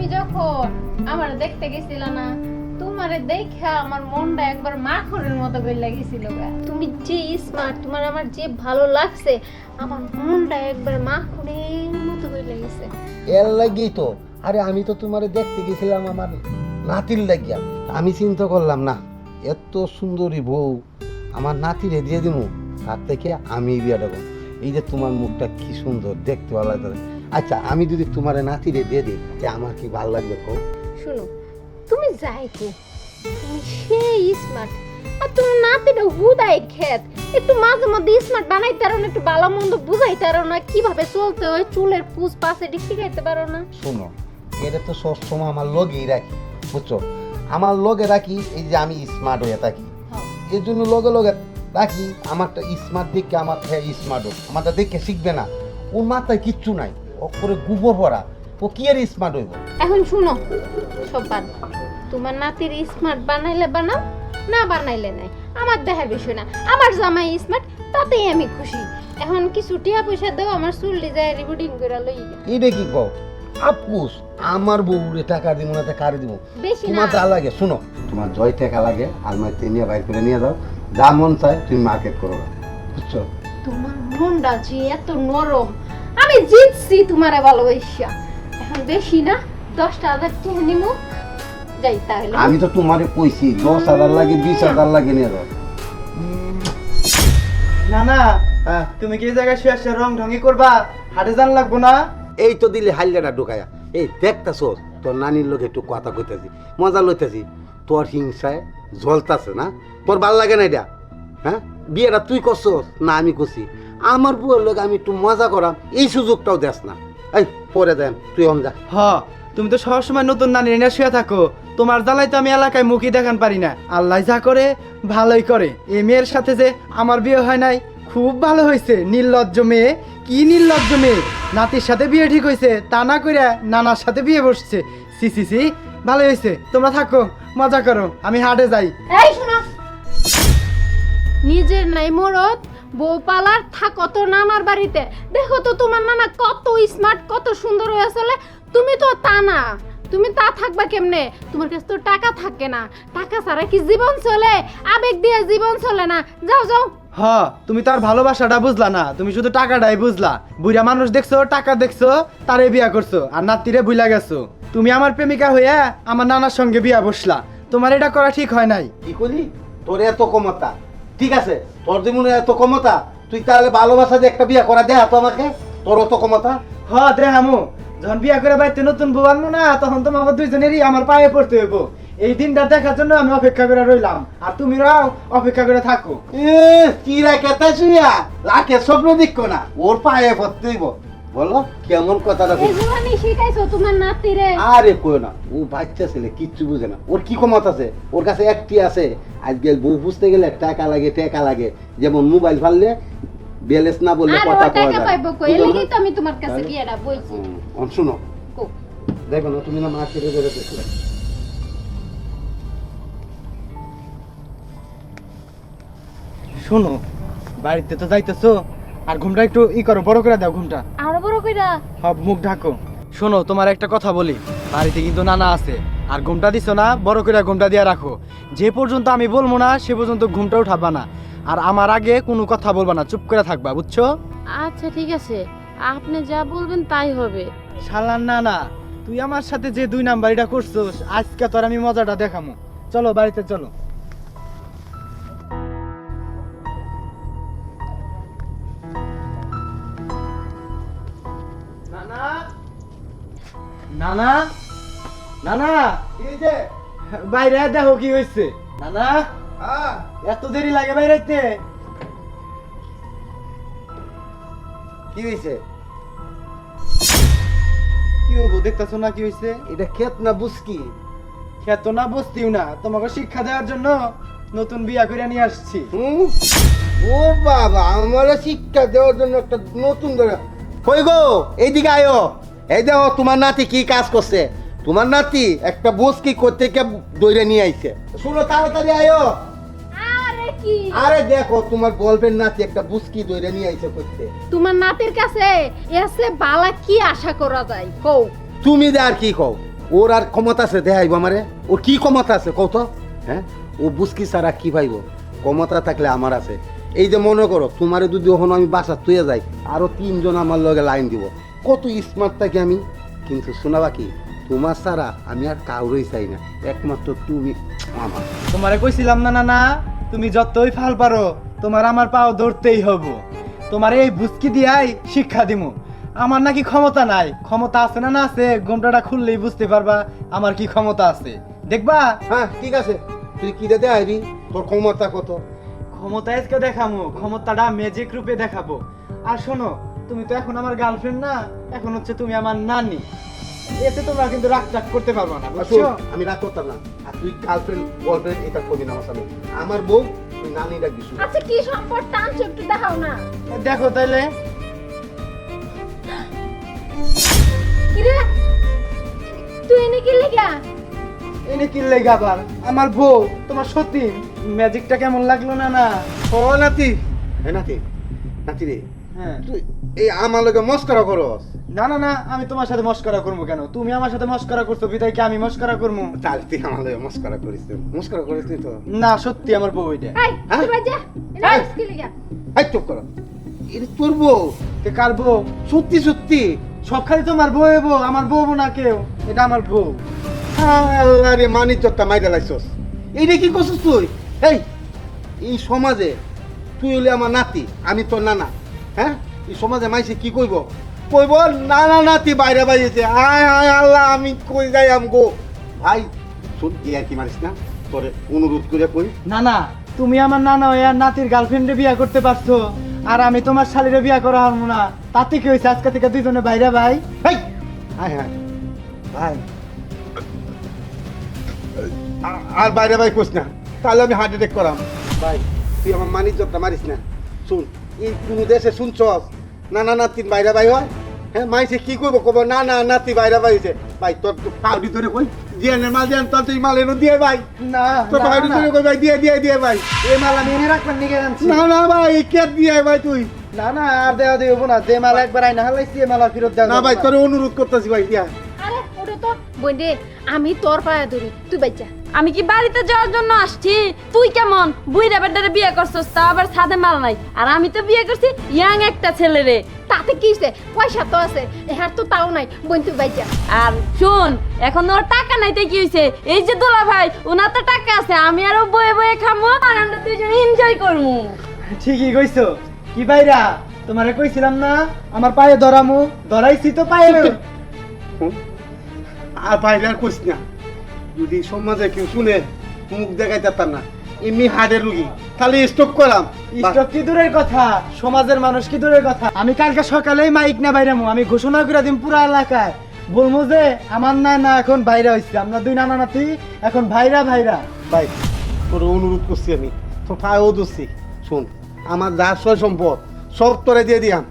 তুমি যখন আমার দেখতে গেছিল না, তোমারে দেখা আমার মনটা একবার মাখনের মতো করে লাগছিল। তুমি যে স্মার্ট, তোমার আমার যে ভালো লাগছে, আমার মনটা একবার মাখনের মতো করে লেগেছে। এর লাগেই তো, আরে আমি তো তোমারে দেখতে গেছিলাম আমার নাতির লাগিয়া। আমি চিন্তা করলাম না, এত সুন্দরী বউ আমার নাতিরে দিয়ে দিব, তার থেকে আমি বিয়েটা করব। এই যে তোমার মুখটা কি সুন্দর, দেখতে ভালো লাগে। আচ্ছা আমি যদি তোমার নাতিরে দিয়ে দিই, আমার কি ভালো লাগবে? কো শুনো, তুমি যাই কো, তুমি সেই স্মার্ট, আর তুমি নাতিটা হুদাই খেত। একটু মাঝে মধ্যে স্মার্ট বানাইতে পারো না, একটু ভালো মন্দ বুঝাইতে পারো না, কিভাবে চলতে হয়, চুলের পুষ পাশ এটি শিখাইতে পারো না। শোনো, এটা তো সবসময় আমার লগেই রাখি, বুঝছো? আমার লগে রাখি, এই যে আমি স্মার্ট হয়ে থাকি, এর জন্য লগে লগে রাখি। আমারটা স্মার্ট দেখে আমার স্মার্ট হোক, আমারটা দেখে শিখবে না। ওর মাথায় কিচ্ছু নাই, ও করে গোবর ভরা, ও কি আর স্মার্ট হইব? এখন শুনো, সব বাদ, তোমার নাতির স্মার্ট বানাইলে বানাও, না বানাইলে নাই, আমার দেখার বিষয় না। আমার জামাই স্মার্ট, তাতেই আমি খুশি। এখন কিছু টাকা পয়সা দাও, আমার চুল ডিজাইন রিবুটিং করে লই। এটা কি কও? আপুস আমার বউরে টাকা দিব না, তা কারে দিব? বেশি না, তোমার যা লাগে, শুনো, তোমার জয় টাকা লাগে আলমারিতে নিয়ে বাইর করে নিয়ে যাও, যা মন চায় তুমি মার্কেট করো, বুঝছো? তোমার মনটা যে এত নরম, আমি জিতছি তোমারে ভালোবাসা। এখন বেশি না, 10,000 টাকা নিমু, যাই তাহলে। আমি তো তোমারে কইছি 10,000 লাগে, 20,000 লাগে নিয়ে যাও। না না, তুমি কি এই জায়গায় শুয়ে শুয়ে রং ঢঙ্গি করবা? হাটে যান লাগবো না? এই তো দিলে হাইলাটা ঢুকায়া। এই দেখতাছোস, তোর নানির লোক একটু কথা কইতাছি, মজা লইতাছি, তোর হিংসায় জ্বলতাছে না? তোর ভাল লাগে না এটা? হ্যাঁ, বিয়েটা তুই করছস না আমি করছি? আমার বউয়ের লোক আমি একটু মজা করাম, এই সুযোগটাও দেস না। এই পরে দেন, তুই অন যা। হ, তুমি তো সবসময় নতুন নানি এনে শুয়ে থাকো, তোমার জ্বালাই তো আমি এলাকায় মুখই দেখান পারি না। আল্লাহ যা করে ভালোই করে। এই মেয়ের সাথে যে আমার বিয়ে হয় নাই, খুব ভালো হয়েছে। নির্লজ্জ মেয়ে, কি নির্লজ্জ মেয়ে! নাতির সাথে বিয়ে ঠিক হয়েছে, তা না করে নানার সাথে বিয়ে বসছে। সি সি সি, ভালো হয়েছে। তোমরা থাকো, মজা করো, আমি হাটে যাই। এই শোনো, নিজের নাই মরদ, বউ পালার থাকো তো নানার বাড়িতে। দেখো তো তোমার নানা কত স্মার্ট, কত সুন্দর হয়ে চলে, তুমি তো তা না। তুমি তা থাকবা কেমনে? তোমার কাছে তো টাকা থাকে না, টাকা ছাড়া কি জীবন চলে? আবেগ দিয়ে জীবন চলে না। যাও যাও। হ, তুমি তার ভালোবাসাটা বুঝলা না, তুমি শুধু টাকাটাই বুঝলা। বুড়া মানুষ দেখছো, টাকা দেখছো, তারে বিয়া করছো, আর নাতিরে বুইলা গেছো। তুমি আমার প্রেমিকা হইয়া আমার নানার সঙ্গে বিয়া বসলা, তোমার এটা করা ঠিক হয় নাই। কি করলি? তোর এত ক্ষমতা? ঠিক আছে, তোর যেমন এত ক্ষমতা, তুই তাহলে ভালোবাসা দিয়ে একটা বিয়ে করা, দেয়া তো আমাকে। তোর অত ক্ষমতা? হ দেহামু, যখন বিয়া করে বাড়িতে নতুন বউ আনবো না, তখন তোমাকে দুইজনেরই আমার পায়ে পড়তে হইব। এই দিনটা দেখার জন্য আমি অপেক্ষা করে রইলাম, আর তুমিরাও অপেক্ষা করে থাকো। কি রাখে শুয়া লাখে স্বপ্ন দেখো না, ওর পায়ে পড়তে হইব। বলো কেমন কথাটা? এই জোয়ানি শিখাইছো তোমার নাতিরে? আরে কই না, ও বাচ্চা ছেলে, কিচ্ছু বুঝে না। ওর কি ক্ষমতা আছে? ওর কাছে একটি আছে। আজকে বউ বুঝতে গেলে টাকা লাগে, টাকা লাগে। যেমন মোবাইল ফাললে ব্যালেন্স না বললে আর কথা ও কওয়া টাকা যায়। পাইবো কই? বুঝলো এলাকাই না? তো আমি তোমার কাছে বিয়েটা বইছি। শুনো, কো। দেখো না, তুমি না মাকে রেখে রেখেছো। শোনো, বাড়িতে তো যাইতেছো, আর ঘুমটা একটু করো, বড় করে দাও ঘুমটা। আরো বড় কইরা? সব মুখ ঢাকো। শোনো, তোমার একটা কথা বলি, বাড়িতে কিন্তু নানা আছে, আর ঘুমটা দিছো না, বড় করে ঘুমটা দিয়ে রাখো। যে পর্যন্ত আমি বলবো না, সে পর্যন্ত ঘুমটা উঠাবা না। আর আমার আগে কোনো কথা বলবা না, চুপ করে থাকবা, বুঝছো? আচ্ছা ঠিক আছে, আপনি যা বলবেন তাই হবে। শালার নানা, তুই আমার সাথে যে 2 নাম্বারটা করছস, আজকে তোর আমি মজাটা দেখামু। চলো বাড়িতে চলো। নানা, নানা, নানা, বাইরে দেখো কি হয়েছে। নানা, এত দেরি লাগে বাইরেতে? কি হয়েছে? কি হবো, দেখতেছো না কি হয়েছে? এটা ক্ষেত না বুঝকি? খেতো না বসতিও না, তোমাকে শিক্ষা দেওয়ার জন্য নতুন বিয়া করে নিয়ে আসছি। ও বাবা, আমার শিক্ষা দেওয়ার জন্য একটা নতুন ধরে কই গো, এইদিকে আয়ো। এই দেখো তোমার নাতি কি কাজ করছে। তোমার নাতি একটা বুঝকি করতে কে দইরে নিয়ে আইছে। শুনো, তাড়াতাড়ি আয়ো। আরে কি? আরে দেখো, তোমার গল্পের নাতি একটা বুঝকি দইরে নিয়ে আইছে করতে। তোমার নাতির কাছে এসে বালা কি আশা করা যায় কও? তুমি দে আর কি কও? ওর আর ক্ষমতা আছে দেখাইব আমারে? ওর কি ক্ষমতা আছে কত? হ্যাঁ, ও বুঝকি ছাড়া কি পাইব? ক্ষমতা থাকলে আমার আছে। এই যে মনে করো তোমারে যদি ওখানে আমি বাসা তুয়ে যাই, আরো 3 জন আমার লগে লাইন দিব। কত স্মার্ট থাকি আমি। কিন্তু শোনাবা কি, তোমার ছাড়া আমি আর কাউরই চাই না, একমাত্র তুমি আমার। তোমারে কইছিলাম না না না, তুমি যতই ফাল পারো তোমার আমার পাও ধরতেই হবো। তোমার এই বুঝকি দিয়াই শিক্ষা দিমু। আমার নাকি ক্ষমতা নাই, ক্ষমতা আছে না না আছে, ঘোমটাটা খুললেই বুঝতে পারবা আমার কি ক্ষমতা আছে, দেখবা? হ্যাঁ ঠিক আছে, তুই কি দে আইবি, তোর ক্ষমতা কত? ক্ষমতা আজকে দেখামু, ক্ষমতাটা ম্যাজিক রূপে দেখাবো। আর শোনো, তুমি তো এখন আমার গার্লফ্রেন্ড না, এখন হচ্ছে তুমি আমার নানি। এতে তোমরা কিন্তু রাগ করতে পারবা না, আসো, বুঝছো? আমি রাগ করতাম না। আর তুই গার্লফ্রেন্ড বয়ফ্রেন্ড এটা করবি না আমার সাথে। আমার বউ তুই নানি ডাকবি শুধু। আচ্ছা কি সম্পর্ক টানছো একটু দেখাও না। দেখো তাইলে। কিরে তুই এনে কি লেগা? এনে কি লেগে আবার? আমার বউ, তোমার সত্যি ম্যাজিকটা কেমন লাগলো না না? ও নাতি, হে নাতি, নাতি রে, হ্যাঁ। তুই এই আমার লগে মস্করা করস? না না না, আমি তোমার সাথে মস্করা করবো কেন? তুমি আমার সাথে মস্করা করছো বিদায় কি আমি মস্করা করবো? তাহলে তুই আমার লগে মস্করা করিস? মস্করা করিস তুই তো? না সত্যি আমার বউ এটা। এই তুই বাজা এনে এই! কি লেগা? এই চুপ কর, এটা তোর বউ? তে কার বউ? সত্যি সত্যি? সব খালি তোমার বউ বউ, আমার বউ না কেউ, এটা আমার বউ। আল্লাহ রে, মানি চট্টা মাইরা লাইছস। এইটা কি করছিস তুই? এই এই সমাজে তুই হইলে আমার নাতি, আমি তোর নানা। হ্যাঁ, এই সমাজে মাইসে কি কইব? কইব নানা নাতি বাইরে বাইরেছে। আয় আয় আল্লাহ, আমি কই যাই আমগো ভাই। শুন, কি আর কি মারিস না, তোরে অনুরোধ করে কই। না না, তুমি আমার নানা হয়ে আর নাতির গার্লফ্রেন্ডে বিয়ে করতে পারছো, আর আমি তোমার শালিরে বিয়ে করা হারমু না। তাতে কি হয়েছে? আজকে থেকে দুইজনে বাইরে ভাই। হেই, আয় হ্যাঁ ভাই, আর বাইরে ভাই কোস না, তাহলে আমি হার্ট অ্যাটাক করাম। ভাই তুই আমার মানিক জবটা মারিস না। শুন, এই কোনো দেশে শুনছস নানা নাতির বাইরে ভাই হয়? হ্যাঁ, মাইসে কি করবো, কব না না নাতি বাইরে বাইছে। ভাই তোর তো পাউডি ধরে কই, জিয়ানের মাল দেন, তোর তুই মাল এনে দিয়ে ভাই। না তোর না, পাউডি না। ধরে কই ভাই, দিয়ে দিয়ে দিয়ে ভাই। এই মাল আমি এনে রাখলাম নিয়ে আনছি। না না ভাই, কে দিয়ে ভাই তুই? না না, আর দেওয়া দেব না। যে মাল একবার আইনা হালাইছি, এই মাল আর ফেরত দেওয়া না যাবে ভাই, তোর অনুরোধ করতেছি ভাই, দিয়া। আরে ওটা তো বইন্ডে, আমি তোর পায়ে ধরি, তুই বাজা। আমি কি বাড়িতে যাওয়ার জন্য আসছি? তুই কেমন বুইরা বেডারে বিয়ে করছস, তা আবার সাথে মাল নাই। আর আমি তো বিয়ে করছি ইয়াং একটা ছেলে রে। তাতে কি হইছে? পয়সা তো আছে, এহার তো তাও নাই, বোন তুই বাজা। আর শুন, এখন ওর টাকা নাইতে কি হইছে? এই যে দোলা ভাই, ওনার তো টাকা আছে, আমি আরো বয়ে বয়ে খামো, আর আমরা দুইজন এনজয় করবো। ঠিকই কইছো। কি ভাইরা, তোমারে কইছিলাম না আমার পায়ে ধরামু, ধরাইছি তো পায়ে। হুম? আর বাইরে আর কইস না, যদি সমাজে কেউ শুনে মুখ দেখাইতে পার না। এমনি হার্টের রুগী, খালি স্টক করাম। স্টক কি দূরের কথা, সমাজের মানুষ কি দূরের কথা। আমি কালকে সকালেই মাইক না বাইরামু, আমি ঘোষণা করে দিম পুরো এলাকায়, বলবো যে আমার নানা এখন বাইরে হইছে, আমরা দুই নানা নাতি এখন ভাইরা ভাইরা। ভাই তোর অনুরোধ করছি, আমি তোর পায়েও দোষী। শোন, আমার যা সয় সম্পদ সব তোরে দিয়ে দিয়াম,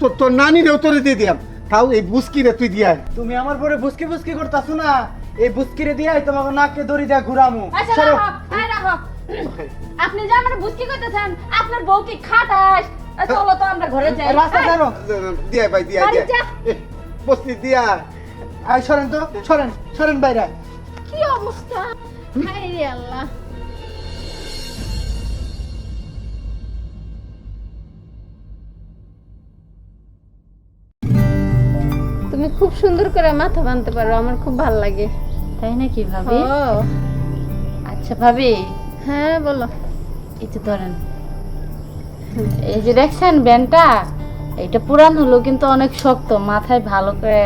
তোর তোর নানিরেও তোরে দিয়ে দিয়াম। তাও এই বুঝকি রে তুই দিয়াই। তুমি আমার পরে বুসকি বুসকি করতাছো না, এই বুসকিরে দিয়াই তোমাকে নাককে দড়ি দিয়া ঘুরামু। আচ্ছা সরো। রাখো, এই রাখো। আপনি যে আমার বুঝকি করতেছেন, আপনার বউ কি খাটাস? চলো তো আমরা ঘরে যাই। রাস্তা এই, ছাড়ো। দিয়া ভাই, দিয়া বাড়ি দিয়া যা। বস্তি দিয়া। আই সরেন তো, সরেন সরেন বাইরে। কি অবস্থা! হায় রে আল্লাহ। তুমি খুব সুন্দর করে মাথা বানতে পারো, আমার খুব ভালো লাগে। তাই নাকি ভাবি? ও, আচ্ছা ভাবি, হ্যাঁ বলো। এই যে ধরেন, এই যে দেখছেন ব্যান্ডটা, এটা পুরান হলো কিন্তু অনেক শক্ত, মাথায় ভালো করে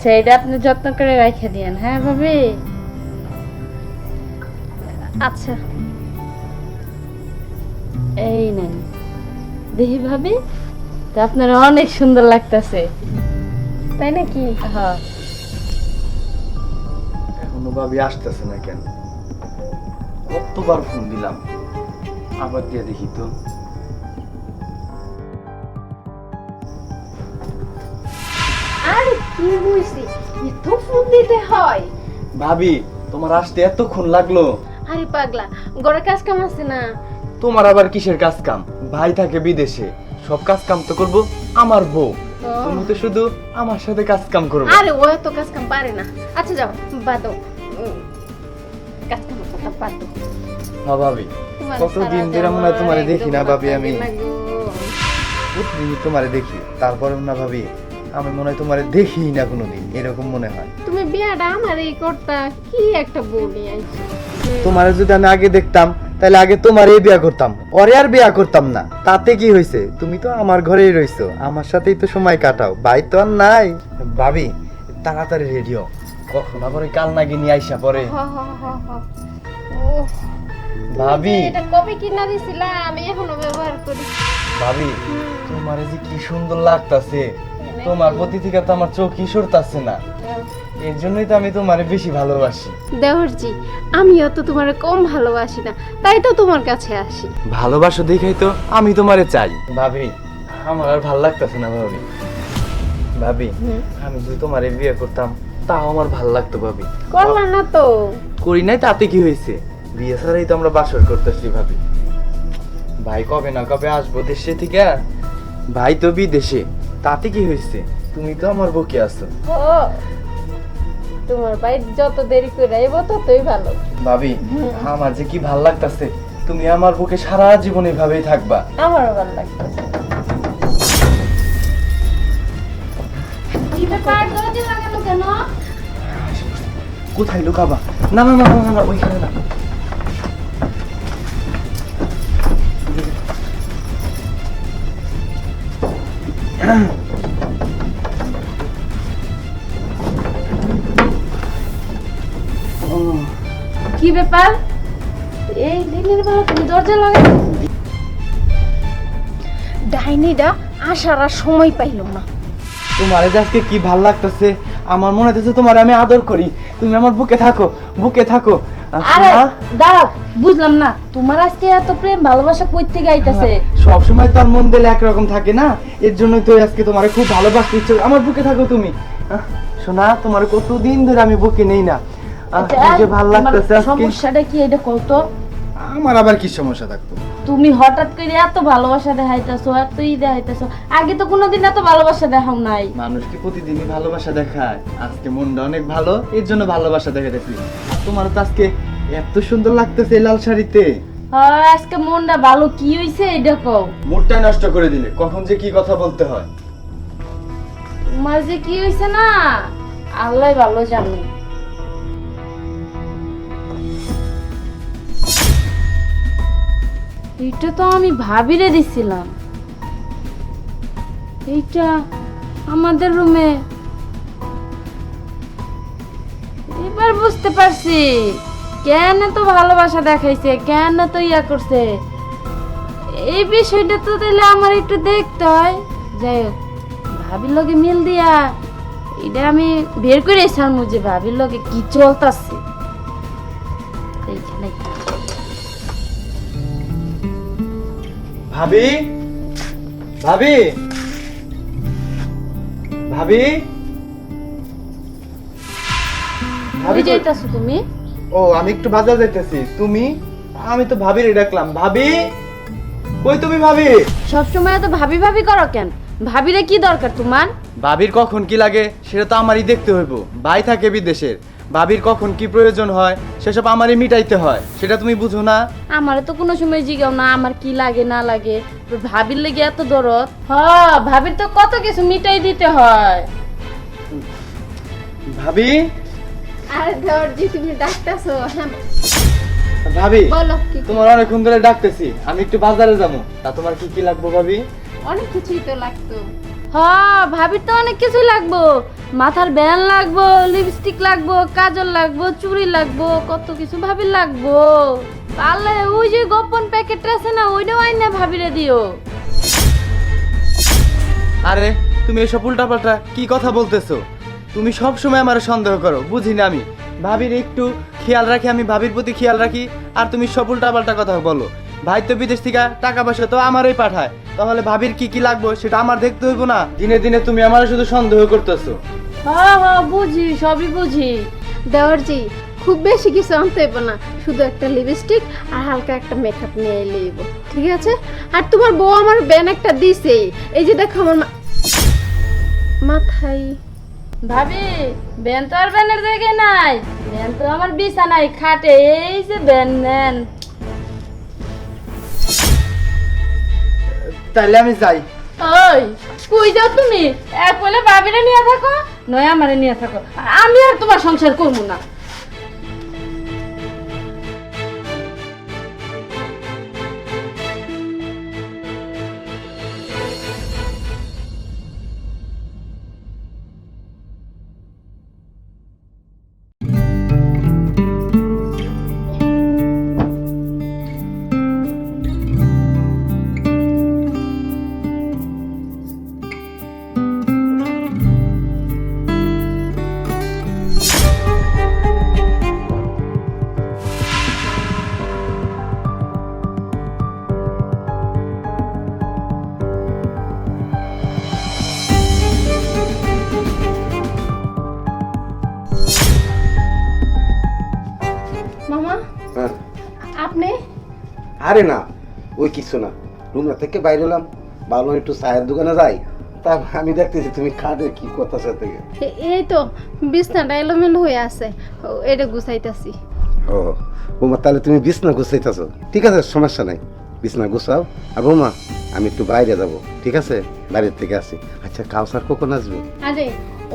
সেইটা আপনি যত্ন করে রেখে দিয়েন। হ্যাঁ ভাবি? আচ্ছা এই নেন, দেখি ভাবি, তো আপনার অনেক সুন্দর লাগতেছে। তাই নাকি? হ্যাঁ। এখনো ভাবি আসতেছে না কেন? কতবার ফোন দিলাম, আবার দিয়ে দেখি তো। আরে কি হইছে, এত ফোন দিতে হয়? ভাবি, তোমার আসতে এতক্ষণ লাগলো? আরে পাগলা, ঘরে কাজ কাম আছে না? তোমার আবার কিসের কাজ কাম? ভাই থাকে বিদেশে, সব কাজ কাম তো করবো আমার বউ। ও তুমি তো শুধু আমার সাথে কাজ কাম করবে। আরে ও এত কাজ কাম পারে না। আচ্ছা যাও বাদ দাও, কাজ কাম কথা বাদ দাও। হ্যাঁ ভাবি, তোমার কতদিন ছাড়া ধরে মনে হয় তোমারে একদম দেখি না ভাবি, ভালো আমি লাগে না গো। প্রতিদিন তোমারে দেখি, তারপরে না ভাবি আমি মনে হয় তোমারে দেখি না কোনোদিন, এরকম মনে হয়। তুমি বিয়াটা আমার এই করতা, কি একটা বউ নিয়ে আইছো। তোমারে যদি আমি আগে দেখতাম তাহলে আগে তোমারই বিয়া করতাম, ওরে আর বিয়া করতাম না। তাতে কি হয়েছে, তুমি তো আমার ঘরেই রইছো, আমার সাথেই তো সময় কাটাও, ভাই তো আর নাই। ভাবি তাড়াতাড়ি রেডিও, কখন আবার ওই কাল নাকি নিয়ে আইসা পরে। হ হ হ হ। ওহ, ভাবি এটা কবে কিনা দিছিলা, আমি এখনো ব্যবহার করি। ভাবি তোমারে যে কি সুন্দর লাগতাছে, তোমার প্রতি থেকে তো আমার চোখ সরতাছে না, এর জন্যই তো আমি তোমারে বেশি ভালোবাসি। দেওরজি, আমিও তো তোমার কম ভালোবাসি না, তাই তো তোমার কাছে আসি। ভালোবাসো দেখাই তো আমি তোমারে চাই। ভাবি আমার আর ভালো লাগতাছে না ভাবি। ভাবি আমি যদি তোমারে বিয়ে করতাম তাও আমার ভালো লাগতো ভাবি। করলা না তো। করি নাই তাতে কি হয়েছে, বিয়ে ছাড়াই তো আমরা বাসর করতেছি ভাবি। ভাই কবে না কবে আসবো দেশে থেকে, ভাই তো বিদেশে, তাতে কি হয়েছে, তুমি তো আমার বুকে আছো। ও, তোমার ভাই যত দেরি করে আইবো ততই ভালো। ভাবি আমার যে কি ভালো লাগতাছে, তুমি আমার বুকে সারা জীবন এভাবেই থাকবা। আমারও ভালো লাগতেছে। কি ব্যাপার, দরজা লাগানো কেন? কোথায় লুকাবা? না না না না না, ওইখানে না। কি ব্যাপার, এই দিনের বেলা তুমি দরজা লাগানো? ডাইনিটা আসার আর সময় পাইল না। তোমার আজকে কি ভাল লাগতেছে, আমার মনে হচ্ছে তোমার আমি আদর করি, তুমি আমার বুকে থাকো, বুকে থাকো। আরে দাঁড়াও, বুঝলাম না তোমার আজকে এত প্রেম ভালোবাসা কই থেকে আইতাছে? সব সময় তো আর মন দিলে একরকম থাকে না, এর জন্যই তো আজকে তোমার খুব ভালোবাসতে ইচ্ছে, আমার বুকে থাকো তুমি। শোনা, তোমার কতদিন ধরে আমি বুকে নেই না, কি যে ভাল লাগতেছে আজকে। সমস্যাটা কি এটা কও তো? আমার আবার কি সমস্যা থাকতো? তুমি হঠাৎ করে এত ভালোবাসা দেখাইতাছো, এত দেখাইতাছো, আগে তো কোনোদিন এত ভালোবাসা দেখাও নাই। মানুষকে প্রতিদিনই ভালোবাসা দেখায়, আজকে মনটা অনেক ভালো, এর জন্য ভালোবাসা দেখাইতেছি। তোমার তো আজকে এত সুন্দর লাগতেছে এই লাল শাড়িতে। হ্যাঁ, আজকে মনটা ভালো, কি হইছে এটা কও। মুডটাই নষ্ট করে দিলে, কখন যে কি কথা বলতে হয়। তোমার যে কি হইছে না, আল্লাহ ভালো জানে। এইটা তো আমি ভাবিরে দিছিলাম, এইটা আমাদের রুমে। এবার বুঝতে পারছি কেন তো ভালোবাসা দেখাইছে, কেন তো ইয়া করছে। এই বিষয়টা তো তাহলে আমার একটু দেখতে হয়। যাই হোক, ভাবির লগে মিল দিয়া এটা আমি বের করে ছাড়মু যে ভাবির লগে কি চলতেছে। ভাবি ভাবি ভাবি ভাবি যাইতাছো তুমি? ও আমি একটু বাজার যাইতেছি, তুমি? আমি তো ভাবিরে ডাকলাম। ভাবি কই তুমি? ভাবি সবসময় তো ভাবি ভাবি করো কেন? ভাবিরে কি দরকার তোমার? ভাবির কখন কি লাগে সেটা তো আমারই দেখতে হইব, ভাই থাকে বিদেশের, ভাবির কখন কি প্রয়োজন হয় সেসব আমারই মিটাইতে হয়, সেটা তুমি বুঝো না? আমারে তো কোনো সময় জিগাও না আমার কি লাগে না লাগে, ভাবির লেগে এত দরদ। হ্যাঁ, ভাবির তো কত কিছু মিটাই দিতে হয়। ভাবি আরে দরজি, তুমি ডাকতেছো? হ্যাঁ ভাবি বলো কি? তোমার অনেকক্ষণ ধরে ডাকতেছি, আমি একটু বাজারে যাবো, তা তোমার কি কি লাগবে ভাবি? অনেক কিছুই তো লাগতো। হ্যাঁ, ভাবির তো অনেক কিছুই লাগবো, মাথার ব্যান লাগবো, লিপস্টিক লাগবো, কাজল লাগবো, চুড়ি লাগবো, কত কিছু ভাবির লাগবো। তাহলে ওই যে গোপন প্যাকেট আছে না, ওইটাও আইনা ভাবিরে দিও। আরে তুমি এসব উল্টাপাল্টা কি কথা বলতেছো? তুমি সব সময় আমার সন্দেহ করো, বুঝি না আমি? ভাবির একটু খেয়াল রাখি, আমি ভাবির প্রতি খেয়াল রাখি, আর তুমি সব উল্টাপাল্টা কথা বলো। ভাই তো বিদেশ থেকে টাকা পয়সা তো আমারই পাঠায়, তাহলে ভাবির কি কি লাগবে সেটা আমার দেখতে হইব না? দিনে দিনে তুমি আমার শুধু সন্দেহ করতেছো। হ্যাঁ হ্যাঁ, বুঝি, সবই বুঝি। দেওরজি, খুব বেশি কিছু আনতে হইব না, শুধু একটা লিপস্টিক আর হালকা একটা মেকআপ নিয়ে এলেইব, ঠিক আছে? আর তোমার বউ আমার ব্যান একটা দিছেই, এই যে দেখো আমার মাথায় ভাবি ব্যান তো আর ব্যানের জায়গায় নাই, ব্যান তো আমার বিছানায় খাটে, এই যে ব্যান নেন। তাইলে আমি যাই। ওই কই যাও তুমি? এক বলে ভাবিরে নিয়ে থাকো, নয় আমারে নিয়ে থাকো, আমি আর তোমার সংসার করবো না। মামা হ্যাঁ। আপনি আরে না, ওই কিছু না, রুমনা থেকে বাইরে এলাম, ভাবলাম একটু চায়ের দোকানে যাই, তা আমি দেখতেছি তুমি খাটে কি করতেছে থেকে। এই তো বিছনাটা এলোমেলো হয়ে আছে, এটা গুছাইতাছি। ও বৌমা, তাহলে তুমি বিছনা গুছাইতেছো, ঠিক আছে, সমস্যা নাই, বিছনা গুছাও। আর বৌমা, আমি একটু বাইরে যাব, ঠিক আছে, বাইরের থেকে আসি। আচ্ছা, কাউসার কখন আসবে? আরে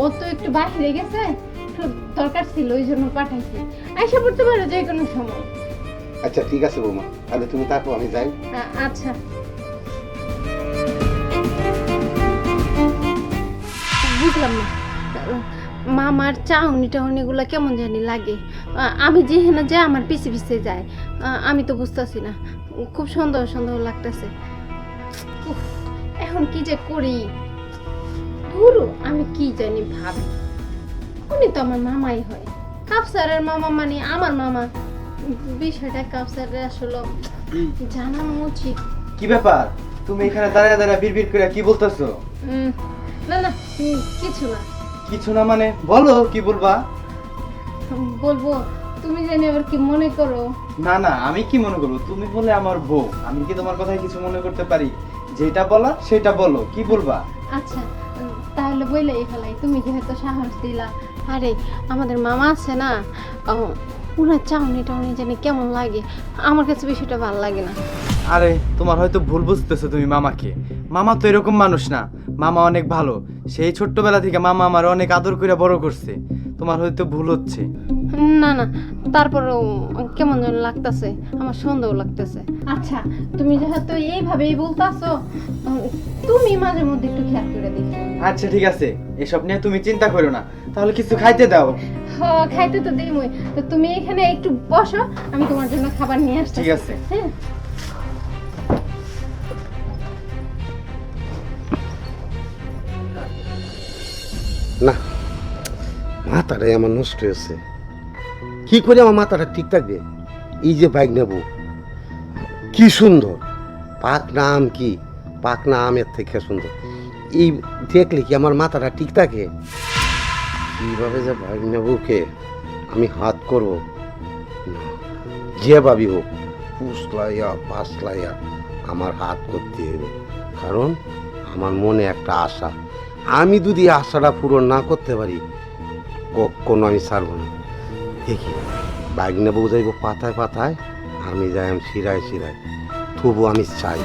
ও তো একটু বাইরে গেছে, একটু দরকার ছিল ওই জন্য পাঠাইছি। আইসা পড়তে পারো যে কোনো সময়। আচ্ছা ঠিক আছে বৌমা, তাহলে তুমি তারপর আমি যাই। আচ্ছা। বুঝলাম না মামার চাউনি টাউনি গুলা কেমন জানি লাগে। আমি যেখানে যাই আমার পিছে পিছে যায়, আমি তো বুঝতেছি না। খুব সুন্দর সুন্দর লাগতেছে। এখন কি যে করি, ধুরু আমি কি জানি ভাবি। উনি তো আমার মামাই হয়, কাফসারের মামা মানে আমার মামা। বিষয়টা কাফসারের আসলে জানানো উচিত। কি ব্যাপার, তুমি এখানে দাঁড়ায় দাঁড়ায় বিড়বিড় করে কি বলতেছো? না না, কিছু না। কিছু না মানে বলো, কি বলবা? বলবো, তুমি জানি আবার কি মনে করো। না না, আমি কি মনে করবো? তুমি বলে আমার বউ, আমি কি তোমার কথায় কিছু মনে করতে পারি? যেটা বলা সেটা বলো, কি বলবা? আচ্ছা তাহলে বইলাই ফেলাই, তুমি যেহেতু সাহস দিলা। আরে আমাদের মামা আছে না, ওনার চাউনি টাউনি জানি কেমন লাগে, আমার কাছে বিষয়টা ভালো লাগে না। আরে তোমার হয়তো ভুল বুঝতেছো তুমি মামাকে। মামা তো এরকম মানুষ না, মামা অনেক ভালো। সেই ছোট্টবেলা থেকে মামা আমার অনেক আদর করে বড় করছে। তোমার হয়তো ভুল হচ্ছে। না না, তারপরেও কেমন যেন লাগতেছে, আমার সন্দেহ লাগতেছে। আচ্ছা তুমি যেহেতু এইভাবেই বলতাছো, তুমি মাঝে মধ্যে একটু খেয়াল করে দেখো। আচ্ছা ঠিক আছে, এসব নিয়ে তুমি চিন্তা করো না। তাহলে কিছু খাইতে দাও। খাইতে তো দিইমই, তো তুমি এখানে একটু বসো, আমি তোমার জন্য খাবার নিয়ে আসছি। ঠিক আছে। হ্যাঁ। না, মাথাটাই আমার নষ্ট হয়েছে। কি করে আমার মাথাটা ঠিক থাকবে? এই যে বাইক নেব, কি সুন্দর পাকনা আম, কি পাকনা আমের থেকে সুন্দর। এই দেখলে কি আমার মাথাটা ঠিক থাকে? কিভাবে যে বাইক নেবকে আমি হাত করব, যে ভাবি হোক, পুষলাইয়া পাঁচলাইয়া আমার হাত করতে হবে। কারণ আমার মনে একটা আশা, আমি যদি আশাটা পূরণ না করতে পারি, কখনো আমি ছাড়ব না। দেখি বাইক নেবো যাইব পাতায় পাতায়, আমি যাই আমি শিরায় শিরায়, তবু আমি চাই।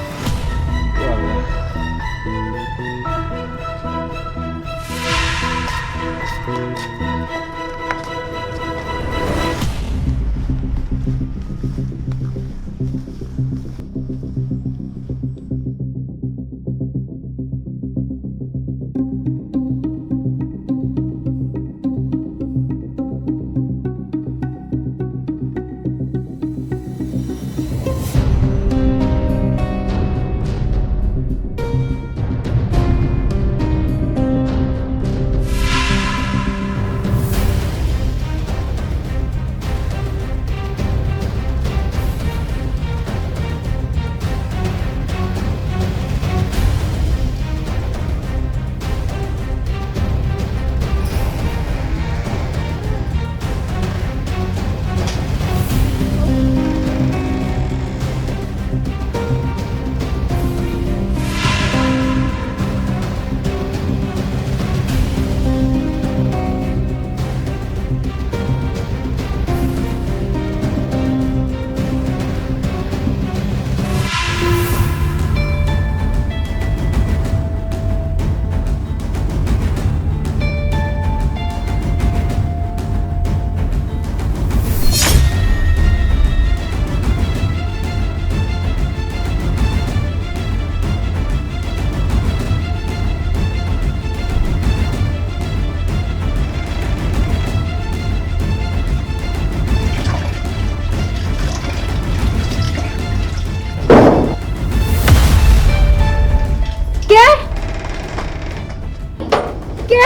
কে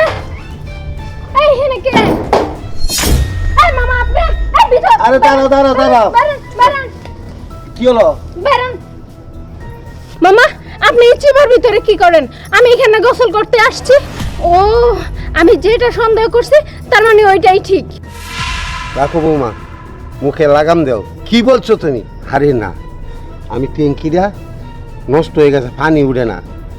এই হেনে কে এই মামা আপনি এই ভিতর আরে দাঁড়াও দাঁড়াও দাঁড়াও বেরোন বেরোন কি হলো বেরোন মামা আপনি এই চিবার ভিতরে কি করেন আমি এখানে গোসল করতে আসছি ও আমি যেটা সন্দেহ করছি তার মানে ওইটাই ঠিক রাখো বৌমা মুখে লাগাম দাও কি বলছো তুমি আরে না আমি ট্যাঙ্কিটা নষ্ট হয়ে গেছে পানি উঠে না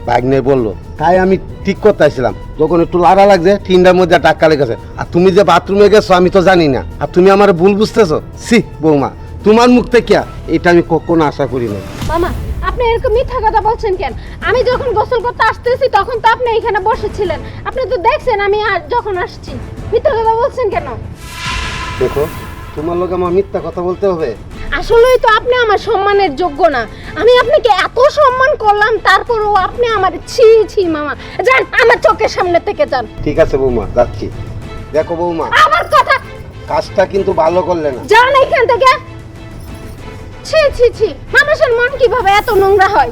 বাগনে বললো তাই আমি ঠিক করতে আসছিলাম যখন একটু লাড়া লাগছে টিনটার মধ্যে টাক্কা লেগেছে আর তুমি যে বাথরুমে গেছো আমি তো জানি না আর তুমি আমার ভুল বুঝতেছো সি বৌমা তোমার মুখ থেকে এটা আমি কখনো আশা করি না মামা আপনি এরকম মিথ্যা কথা বলছেন কেন আমি যখন গোসল করতে আসতেছি তখন তো আপনি এখানে বসেছিলেন আপনি তো দেখছেন আমি যখন আসছি মিথ্যা কথা বলছেন কেন দেখো তোমার লোক আমার মিথ্যা কথা বলতে হবে আসলেই তো আপনি আমার সম্মানের যোগ্য না আমি আপনাকে এত সম্মান করলাম তারপরও আপনি আমার ছি ছি মামা যান আমার চোখের সামনে থেকে যান ঠিক আছে বৌমা যাচ্ছি দেখো বৌমা আমার কথা কাজটা কিন্তু ভালো করলে না যান এখান থেকে ছি ছি ছি মানুষের মন কিভাবে এত নোংরা হয়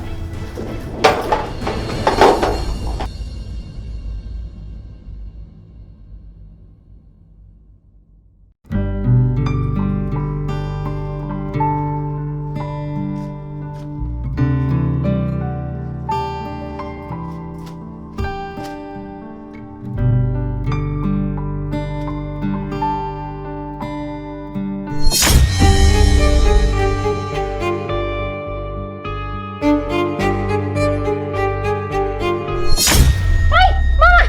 ওই মামা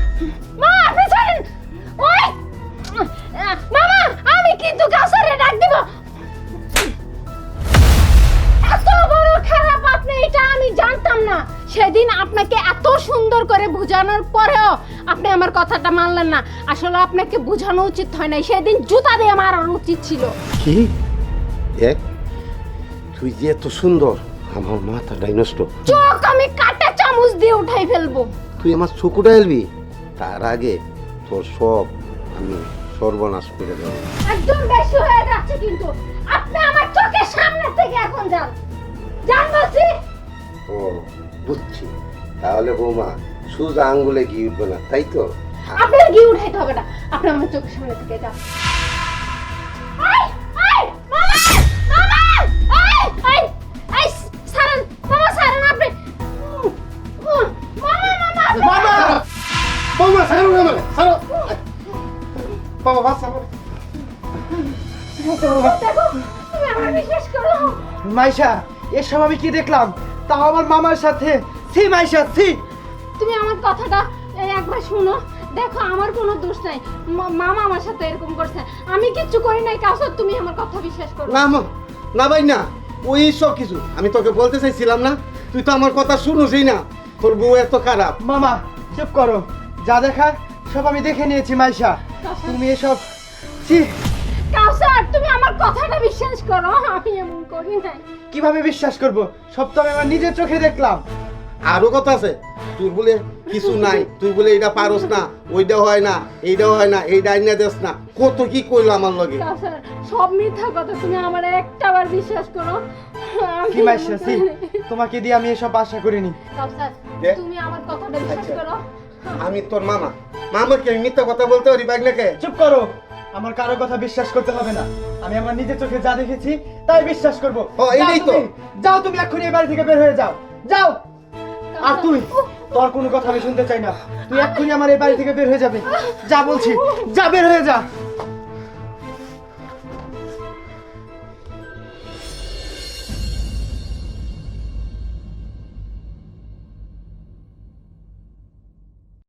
মামা আপনি ছাড়েন ওই মামা আমি কিন্তু কাউসারে ডাক দিব এত বড় খারাপ আপনি এটা আমি জানতাম না সেদিন আপনাকে এত সুন্দর করে বোঝানোর পরেও আপনি আমার কথাটা মানলেন না আসলে আপনাকে বোঝানো উচিত হয় নাই সেদিন জুতা দিয়ে মারার উচিত ছিল কি এক তুই যে এত সুন্দর আমার মাথাটাই নষ্ট চোখ আমি কাটা চামচ দিয়ে উঠাই ফেলবো তুই আমার চকুটা এলবি তার আগে তোর সব আমি সর্বনাশ করে দেবো একদম বেশি হয়ে যাচ্ছে কিন্তু আপনি আমার চোখের সামনে থেকে এখন যান যান বলছি ও বুঝছি তাহলে বৌমা সুজা আঙ্গুলে গিয়ে উঠবে না তাই তো আপনার গিয়ে উঠাইতে হবে না আপনি আমার চোখের সামনে থেকে যান এই, এই, মামা! মামা! এই, এই, এই, ছাড়েন, মামা, ছাড়েন আপনি। মামা, মামা, আপনি- বৌমা ছাড়ো না আমারে, ছাড়ো বাবা বাচ্চা দেখো, তুমি আমার বিশ্বাস করো। মাইশা এসব আমি কি দেখলাম তাও আমার মামার সাথে সি মাইশা সি তুমি আমার কথাটা এই একবার শুনো দেখো আমার কোনো দোষ নাই মামা আমার সাথে এরকম করছে আমি কিচ্ছু করি নাই কাউসার তুমি আমার কথা বিশ্বাস করো না না ভাই না ওই সব কিছু আমি তোকে বলতে চাইছিলাম না তুই তো আমার কথা শুনোসই না তোর বউ এত খারাপ মামা চুপ করো যা দেখার সব আমি দেখে নিয়েছি মাইশা তুমি এসব সি কাউসার তুমি আমার কথাটা বিশ্বাস করো আমি এমন করি নাই কিভাবে বিশ্বাস করব সব তো আমি আমার নিজের চোখে দেখলাম আরো কথা আছে তুই বলে কিছু নাই তুই বলে এটা পারস না ওইটা হয় না এইটা হয় না এইটা আইনা দেস না কত কি কইলো আমার লগে কাউসার সব মিথ্যা কথা তুমি আমার একটাবার বিশ্বাস করো কি মাইশা সি তোমাকে দিয়ে আমি এসব আশা করিনি কাউসার দেখ। তুমি আমার কথাটা বিশ্বাস আচ্ছা। করো আমি তোর মামাকে আমি মিথ্যা কথা বলতে পারি বাগনাকে চুপ করো আমার কারো কথা বিশ্বাস করতে হবে না আমি আমার নিজের চোখে যা দেখেছি তাই বিশ্বাস করব ও, এইটাই তো। যাও তুমি এক্ষুনি এই বাড়ি থেকে বের হয়ে যাও যাও আর তুই তোর কোনো কথা আমি শুনতে চাই না তুই এক্ষুনি আমার এই বাড়ি থেকে বের হয়ে যাবে যা বলছি যা বের হয়ে যা